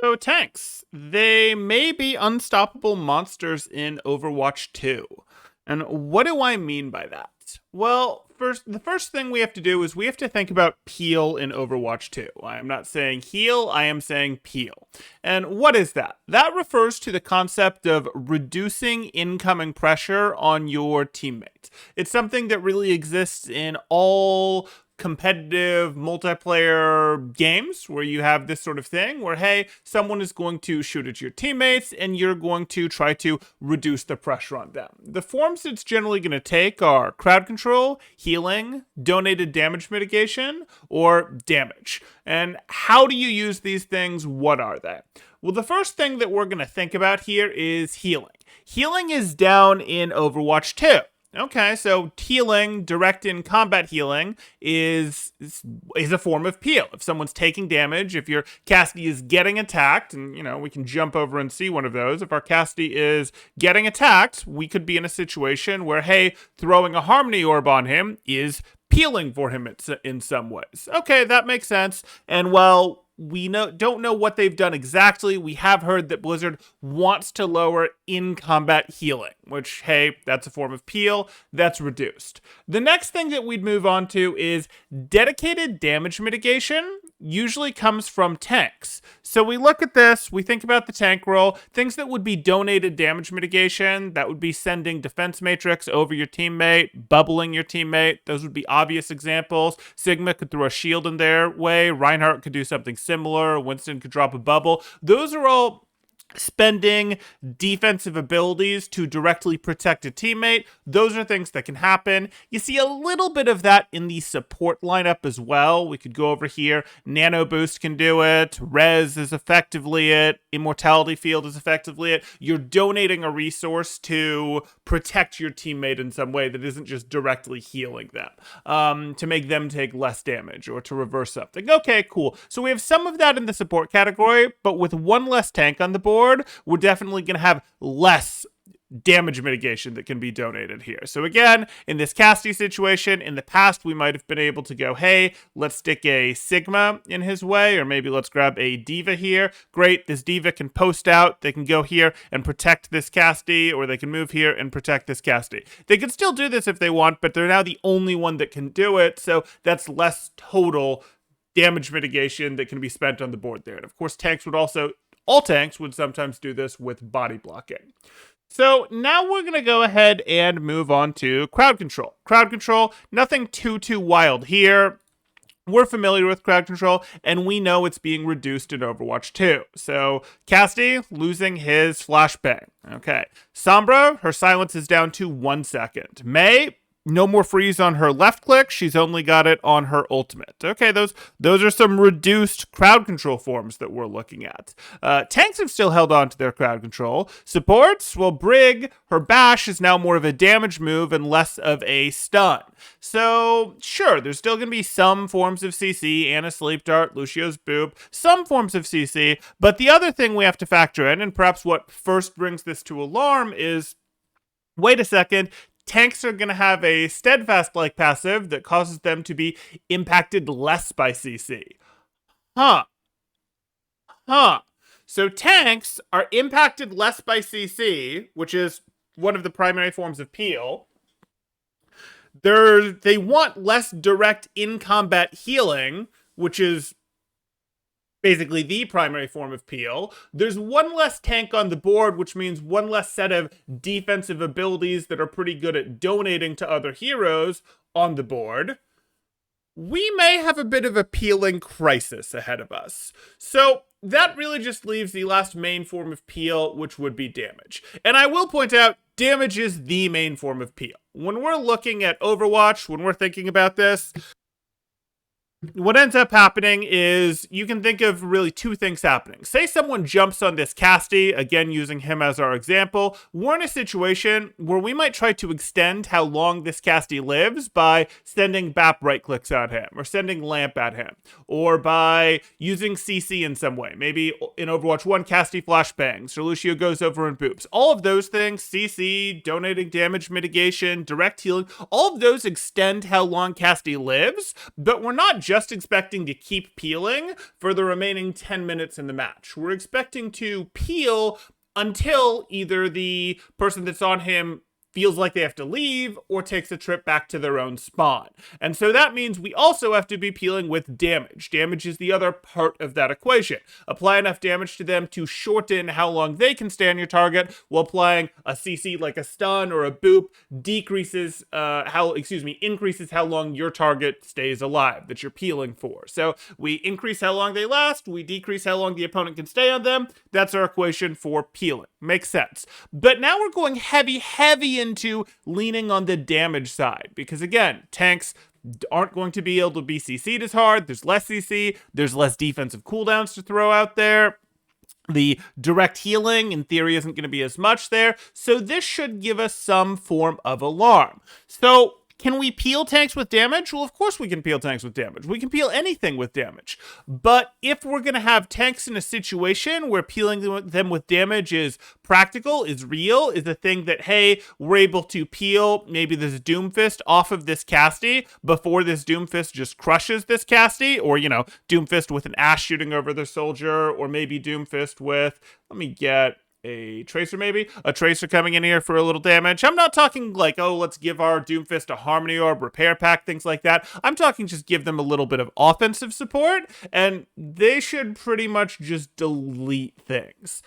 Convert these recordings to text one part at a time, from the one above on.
So, tanks, they may be unstoppable monsters in Overwatch 2. And what do I mean by that? Well, the first thing we have to do is we have to think about peel in Overwatch 2. I am not saying heal, I am saying peel. And what is that? That refers to the concept of reducing incoming pressure on your teammates. It's something that really exists in all competitive multiplayer games where you have this sort of thing where, hey, someone is going to shoot at your teammates and you're going to try to reduce the pressure on them. The forms it's generally going to take are crowd control, healing, donated damage mitigation, or damage. And how do you use these things? What are they? Well, the first thing that we're going to think about here is healing. Healing is down in Overwatch 2. Okay, so healing, direct in combat healing, is a form of peel. If someone's taking damage, if your Cassidy is getting attacked, and we can jump over and see one of those. If our Cassidy is getting attacked, we could be in a situation where, hey, throwing a Harmony Orb on him is peeling for him in some ways. Okay, that makes sense. And while we don't know what they've done exactly, we have heard that Blizzard wants to lower in-combat healing, which, hey, that's a form of peel, that's reduced. The next thing that we'd move on to is dedicated damage mitigation usually comes from tanks. So we look at this, we think about the tank role, things that would be donated damage mitigation, that would be sending defense matrix over your teammate, bubbling your teammate, those would be obvious examples. Sigma could throw a shield in their way, Reinhardt could do something similar, Winston could drop a bubble. Those are all spending defensive abilities to directly protect a teammate. Those are things that can happen. You see a little bit of that in the support lineup as well. We could go over here. Nano Boost can do it. Res is effectively it. Immortality Field is effectively it. You're donating a resource to protect your teammate in some way that isn't just directly healing them, to make them take less damage or to reverse something. Okay, cool. So we have some of that in the support category, but with one less tank on the board, we're definitely going to have less damage mitigation that can be donated here. So again, in this Cassidy situation, in the past, we might have been able to go, hey, let's stick a Sigma in his way, or maybe let's grab a Diva here. Great, this Diva can post out. They can go here and protect this Cassidy, or they can move here and protect this Cassidy. They can still do this if they want, but they're now the only one that can do it, so that's less total damage mitigation that can be spent on the board there. And of course, all tanks would sometimes do this with body blocking. So now we're going to go ahead and move on to crowd control. Crowd control, nothing too wild here. We're familiar with crowd control, and we know it's being reduced in Overwatch 2. So, Cassidy losing his flashbang. Okay. Sombra, her silence is down to 1 second. Mei, no more freeze on her left click. She's only got it on her ultimate. Okay, those are some reduced crowd control forms that we're looking at. Tanks have still held on to their crowd control. Supports, well, Brig, her bash is now more of a damage move and less of a stun. So, sure, there's still going to be some forms of CC, Anna Sleep Dart, Lucio's Boop, some forms of CC, but the other thing we have to factor in, and perhaps what first brings this to alarm, is, wait a second, tanks are going to have a steadfast-like passive that causes them to be impacted less by CC. So tanks are impacted less by CC, which is one of the primary forms of peel. They want less direct in-combat healing, which is basically the primary form of peel. There's one less tank on the board, which means one less set of defensive abilities that are pretty good at donating to other heroes on the board. We may have a bit of a peeling crisis ahead of us. So that really just leaves the last main form of peel, which would be damage. And I will point out, damage is the main form of peel. When we're looking at Overwatch, when we're thinking about this, what ends up happening is you can think of really two things happening. Say someone jumps on this Cassidy, again using him as our example. We're in a situation where we might try to extend how long this Cassidy lives by sending BAP right clicks at him, or sending lamp at him, or by using CC in some way. Maybe in Overwatch 1, Cassidy flashbangs, or Lucio goes over and boops. All of those things, CC, donating damage mitigation, direct healing, all of those extend how long Cassidy lives, but we're not just expecting to keep peeling for the remaining 10 minutes in the match. We're expecting to peel until either the person that's on him feels like they have to leave or takes a trip back to their own spawn. And so that means we also have to be peeling with damage. Damage is the other part of that equation. Apply enough damage to them to shorten how long they can stay on your target, while applying a CC like a stun or a boop increases how long your target stays alive that you're peeling for. So we increase how long they last, we decrease how long the opponent can stay on them. That's our equation for peeling. Makes sense. But now we're going heavy into leaning on the damage side, because again, tanks aren't going to be able to be CC'd as hard. There's less CC, there's less defensive cooldowns to throw out there. The direct healing, in theory, isn't going to be as much there. So this should give us some form of alarm. So can we peel tanks with damage? Well, of course we can peel tanks with damage. We can peel anything with damage. But if we're going to have tanks in a situation where peeling them with damage is practical, is real, is a thing that, hey, we're able to peel maybe this Doomfist off of this casty before this Doomfist just crushes this casty, or, you know, Doomfist with an Ashe shooting over the soldier, or maybe Doomfist with, let me get a Tracer, maybe? A Tracer coming in here for a little damage. I'm not talking like, oh, let's give our Doomfist a Harmony Orb, Repair Pack, things like that. I'm talking just give them a little bit of offensive support, and they should pretty much just delete things.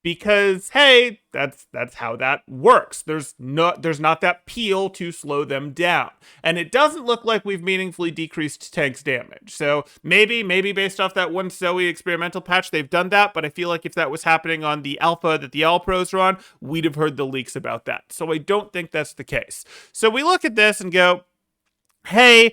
Because, hey, that's how that works. There's not that peel to slow them down. And it doesn't look like we've meaningfully decreased tanks damage. So maybe based off that one Zoe experimental patch, they've done that. But I feel like if that was happening on the alpha that the L pros are on, we'd have heard the leaks about that. So I don't think that's the case. So we look at this and go, hey,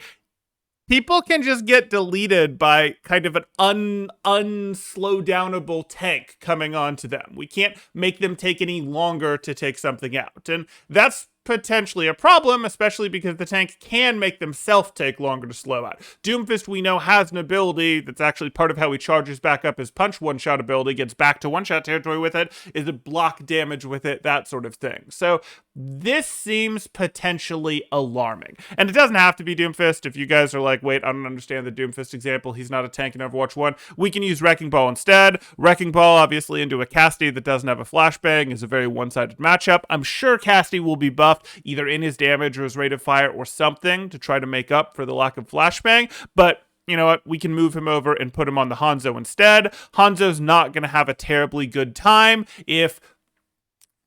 people can just get deleted by kind of an unslowdownable tank coming onto them. We can't make them take any longer to take something out. And that's potentially a problem, especially because the tank can make themselves take longer to slow out. Doomfist, we know, has an ability that's actually part of how he charges back up his punch one-shot ability, gets back to one-shot territory with it, is a block damage with it, that sort of thing. So this seems potentially alarming. And it doesn't have to be Doomfist. If you guys are like, wait, I don't understand the Doomfist example, he's not a tank in Overwatch 1, we can use Wrecking Ball instead. Wrecking Ball, obviously, into a Casty that doesn't have a flashbang is a very one-sided matchup. I'm sure Casty will be buffed either in his damage or his rate of fire or something to try to make up for the lack of flashbang, but you know what, we can move him over and put him on the Hanzo instead. Hanzo's not going to have a terribly good time if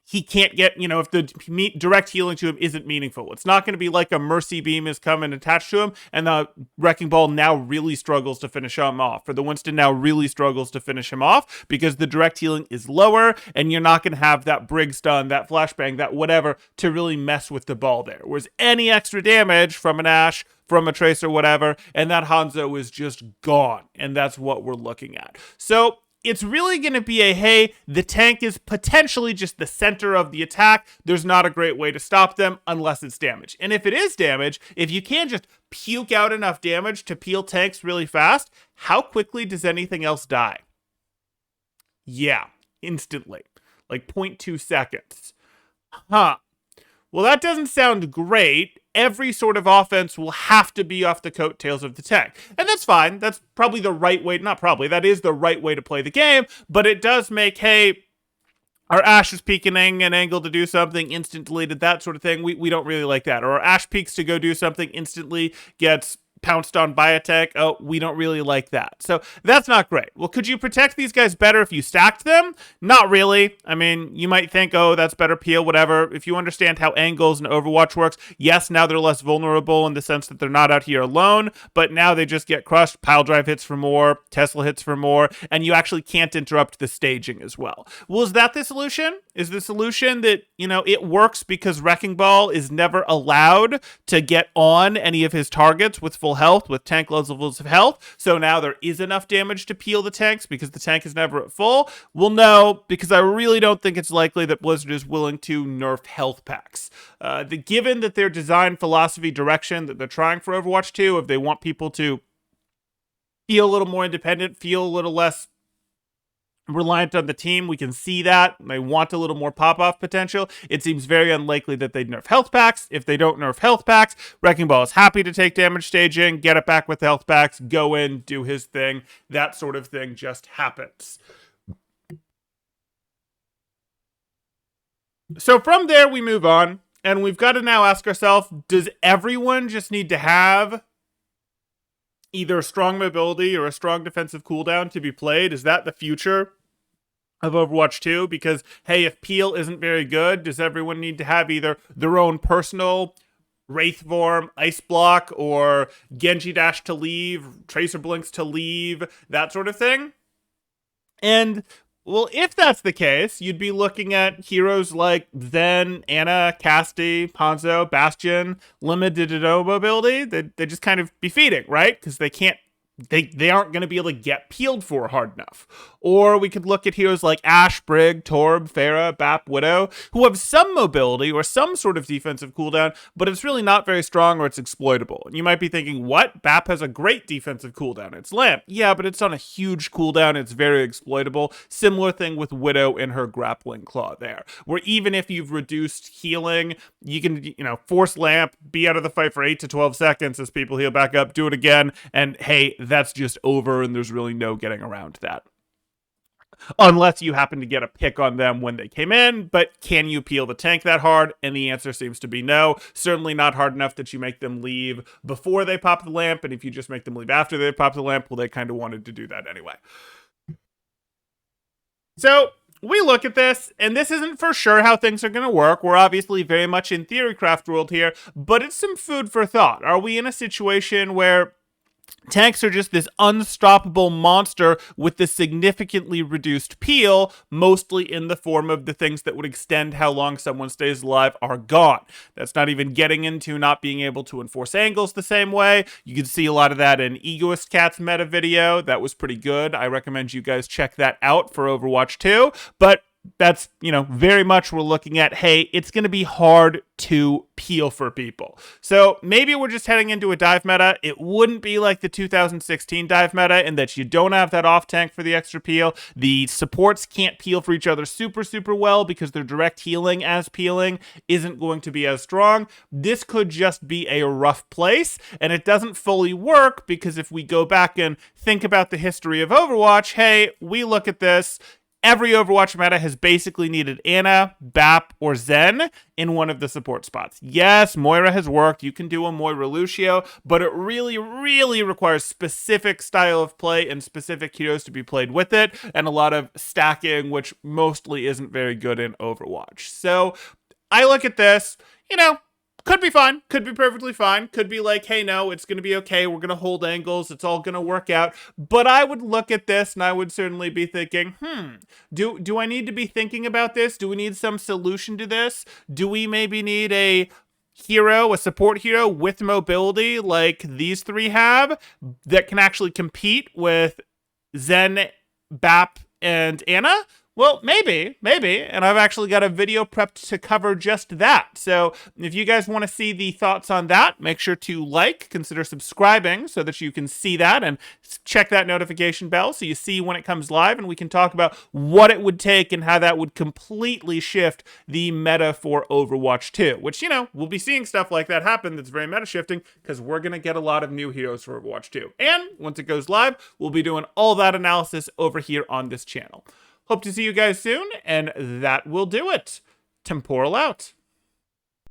he can't get, you know, if the direct healing to him isn't meaningful. It's not going to be like a Mercy Beam is coming attached to him, and the Wrecking Ball now really struggles to finish him off, or the Winston now really struggles to finish him off, because the direct healing is lower, and you're not going to have that Brig Stun, that Flashbang, that whatever, to really mess with the ball there. Whereas any extra damage from an Ashe, from a Tracer, whatever, and that Hanzo is just gone, and that's what we're looking at. So it's really going to be a, hey, the tank is potentially just the center of the attack. There's not a great way to stop them unless it's damage. And if it is damage, if you can just puke out enough damage to peel tanks really fast, how quickly does anything else die? Yeah, instantly. Like 0.2 seconds. Huh. Well, that doesn't sound great. Every sort of offense will have to be off the coattails of the tank. And that's fine. That's probably the right way. Not probably. That is the right way to play the game. But it does make, hey, our Ashe is peeking an angle to do something, instant deleted, that sort of thing. We don't really like that. Or our Ashe peeks to go do something, instantly gets pounced on by a tank. Oh, we don't really like that. So that's not great. Well, could you protect these guys better if you stacked them? Not really. I mean, you might think, oh, that's better peel, whatever. If you understand how angles and Overwatch works, yes, now they're less vulnerable in the sense that they're not out here alone, but now they just get crushed. Pile drive hits for more, Tesla hits for more, and you actually can't interrupt the staging as well. Well, is that the solution? Is the solution that, you know, it works because Wrecking Ball is never allowed to get on any of his targets with full health, with tank levels of health, so now there is enough damage to peel the tanks because the tank is never at full? Well, no, because I really don't think it's likely that Blizzard is willing to nerf health packs. Given that their design philosophy direction that they're trying for Overwatch 2, if they want people to feel a little more independent, feel a little less reliant on the team. We can see that. They want a little more pop-off potential. It seems very unlikely that they'd nerf health packs. If they don't nerf health packs, Wrecking Ball is happy to take damage staging, get it back with health packs, go in, do his thing. That sort of thing just happens. So from there, we move on, and we've got to now ask ourselves, does everyone just need to have either a strong mobility or a strong defensive cooldown to be played? Is that the future of Overwatch 2? Because, hey, if Peel isn't very good, does everyone need to have either their own personal Wraith Form, Ice Block, or Genji Dash to leave, Tracer Blinks to leave, that sort of thing? And, well, if that's the case, you'd be looking at heroes like Zen, Ana, Casti, Hanzo, Bastion, limited no mobility. They just kind of be feeding, right? Because they aren't going to be able to get peeled for hard enough. Or we could look at heroes like Ashe, Brig, Torb, Pharah, Bap, Widow, who have some mobility or some sort of defensive cooldown, but it's really not very strong or it's exploitable. And you might be thinking, what? Bap has a great defensive cooldown. It's Lamp. Yeah, but it's on a huge cooldown. It's very exploitable. Similar thing with Widow in her grappling claw there, where even if you've reduced healing, you can, force Lamp, be out of the fight for 8 to 12 seconds as people heal back up, do it again, and hey, that's just over and there's really no getting around that. Unless you happen to get a pick on them when they came in, but can you peel the tank that hard? And the answer seems to be no. Certainly not hard enough that you make them leave before they pop the lamp, and if you just make them leave after they pop the lamp, well, they kind of wanted to do that anyway. So we look at this, and this isn't for sure how things are going to work. We're obviously very much in Theorycraft world here, but it's some food for thought. Are we in a situation where tanks are just this unstoppable monster with this significantly reduced peel, mostly in the form of the things that would extend how long someone stays alive are gone? That's not even getting into not being able to enforce angles the same way. You can see a lot of that in Egoist Cat's meta video. That was pretty good. I recommend you guys check that out for Overwatch 2. But that's, very much we're looking at, hey, it's going to be hard to peel for people. So maybe we're just heading into a dive meta. It wouldn't be like the 2016 dive meta in that you don't have that off tank for the extra peel. The supports can't peel for each other super, super well because their direct healing as peeling isn't going to be as strong. This could just be a rough place, and it doesn't fully work because if we go back and think about the history of Overwatch, hey, we look at this. Every Overwatch meta has basically needed Ana, Bap, or Zen in one of the support spots. Yes, Moira has worked. You can do a Moira Lucio, but it really, really requires specific style of play and specific heroes to be played with it, and a lot of stacking, which mostly isn't very good in Overwatch. So I look at this, could be fine, could be perfectly fine, could be like, hey, no, it's going to be okay, we're going to hold angles, it's all going to work out. But I would look at this and I would certainly be thinking, do I need to be thinking about this? Do we need some solution to this? Do we maybe need a support hero with mobility like these three have that can actually compete with Zen, Bap, and Ana? Well, maybe, and I've actually got a video prepped to cover just that. So if you guys want to see the thoughts on that, make sure to consider subscribing so that you can see that and check that notification bell so you see when it comes live, and we can talk about what it would take and how that would completely shift the meta for Overwatch 2, which, we'll be seeing stuff like that happen that's very meta shifting because we're going to get a lot of new heroes for Overwatch 2. And once it goes live, we'll be doing all that analysis over here on this channel. Hope to see you guys soon, and that will do it. Temporal out.